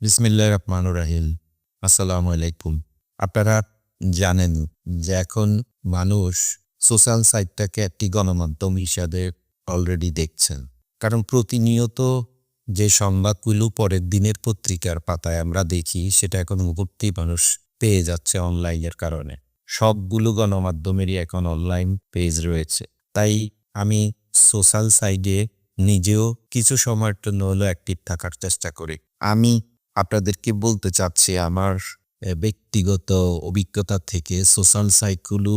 বিসমিল্লাহির রহমানির রহিম। আসসালামু আলাইকুম। আপনারা জানেন যে এখন মানুষ সোশ্যাল সাইটটাকে একটি গণমাধ্যম হিসাবে অলরেডি দেখছেন। কারণ প্রতিনিয়ত যে সংবাদগুলো পরের দিনের পত্রিকার পাতায় আমরা দেখি সেটা এখন মুহূর্তেই মানুষ পেয়ে যাচ্ছে অনলাইনের কারণে। সবগুলো গণমাধ্যমেরই এখন অনলাইন পেজ রয়েছে। তাই আমি সোশ্যাল সাইটে নিজেও কিছু সময়ের জন্য হলেও অ্যাক্টিভ থাকার চেষ্টা করি। আমি আপনাদেরকে বলতে চাচ্ছি আমার ব্যক্তিগত অভিজ্ঞতা থেকে সোশ্যাল সাইটগুলো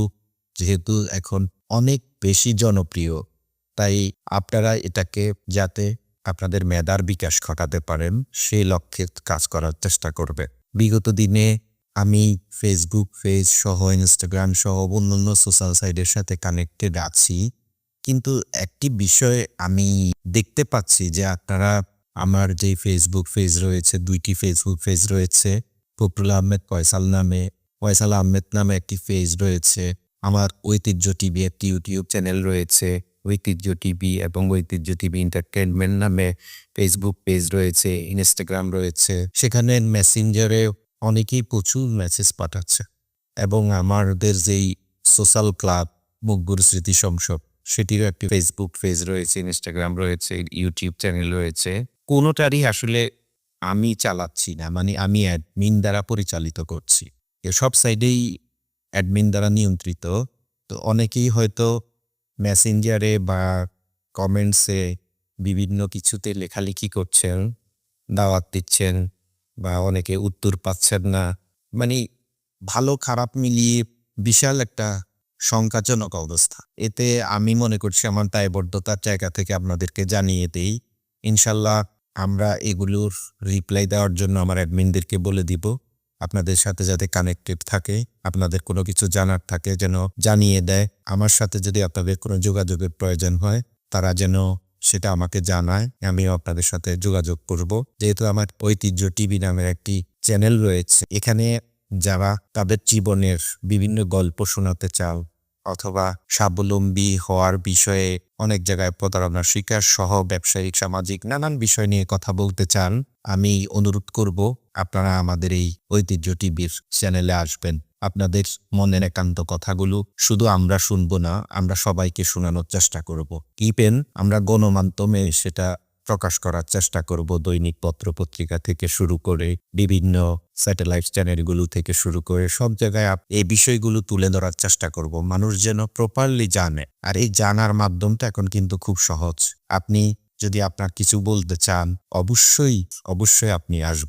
যেহেতু এখন অনেক বেশি জনপ্রিয়, তাই আপনারা এটাকে যাতে আপনাদের মেধার বিকাশ ঘটাতে পারেন সেই লক্ষ্যে কাজ করার চেষ্টা করবে। বিগত দিনে আমি ফেসবুক পেজ সহ ইনস্টাগ্রাম সহ অন্যান্য সোশ্যাল সাইটের সাথে কানেক্টেড আছি, কিন্তু একটি বিষয় আমি দেখতে পাচ্ছি যে আপনারা আমার যে ফেসবুক পেজ রয়েছে, ২টি ফেসবুক পেজ রয়েছে। ফখরুল আহমেদ ফয়সাল নামে, ফয়সাল আহমেদ নামে একটি পেজ রয়েছে। আমার ঐতিহ্য টিভি একটি ইউটিউব চ্যানেল রয়েছে। ঐতিহ্য টিভি এবং ঐতিহ্য টিভি এন্টারটেইনমেন্ট নামে ফেসবুক পেজ রয়েছে, ইনস্টাগ্রাম রয়েছে। সেখানে মেসেঞ্জারে অনেকেই প্রচুর মেসেজ পাঠাচ্ছে এবং আমাদের যেই সোশ্যাল ক্লাব মুগ্গুর স্মৃতি সংসদ সেটিরও একটি ফেসবুক পেজ রয়েছে, ইনস্টাগ্রাম রয়েছে, ইউটিউব চ্যানেল রয়েছে। কোনোটারই আসলে আমি চালাচ্ছি না, মানে আমি অ্যাডমিন দ্বারা পরিচালিত করছি। সব সাইডেই অ্যাডমিন দ্বারা নিয়ন্ত্রিত। তো অনেকেই হয়তো মেসেঞ্জারে বা কমেন্টসে বিভিন্ন কিছুতে লেখালেখি করছেন, দাওয়াত দিচ্ছেন বা অনেকে উত্তর পাচ্ছেন না। মানে ভালো খারাপ মিলিয়ে বিশাল একটা শঙ্কাজনক অবস্থা। এতে আমি মনে করছি আমার দায়বদ্ধতার জায়গা থেকে আপনাদেরকে জানিয়ে দেই। ইনশাল্লাহ আমরা এগুলোর রিপ্লাই দেওয়ার জন্য আমার অ্যাডমিনদেরকে বলে দিব। আপনাদের সাথে যাতে কানেক্টেড থাকে, আপনাদের কোনো কিছু জানার থাকে যেন জানিয়ে দেয়। আমার সাথে যদি আপনাদের কোনো যোগাযোগের প্রয়োজন হয় তারা যেন সেটা আমাকে জানায়, আমিও আপনাদের সাথে যোগাযোগ করব। যেহেতু আমার ঐতিহ্য টিভি নামের একটি চ্যানেল রয়েছে, এখানে যারা তাদের জীবনের বিভিন্ন গল্প শোনাতে চাও অথবা স্বাবলম্বী হওয়ার বিষয়ে অনেক জায়গায় প্রতারণার শিকার সহ ব্যবসায়িক সামাজিক নানান বিষয় নিয়ে কথা বলতে চান, আমি অনুরোধ করব আপনারা আমাদের এই ঐতিহ্য টিভির চ্যানেলে আসবেন। আপনাদের মনের একান্ত কথাগুলো শুধু আমরা শুনবো না, আমরা সবাইকে শোনানোর চেষ্টা করব। কিপেন আমরা গণমাধ্যমে সেটা প্রকাশ করার চেষ্টা করব। দৈনিক পত্র-পত্রিকা থেকে শুরু করে বিভিন্ন স্যাটেলাইট চ্যানেলগুলো থেকে শুরু করে সব জায়গায় এই বিষয়গুলো তুলে ধরার চেষ্টা করব। মানুষ যেন প্রপারলি জানে। আর এই জানার মাধ্যমটা এখন কিন্তু খুব সহজ। আপনি যদি আপনার কিছু বলতে চান অবশ্যই আপনি আসবেন।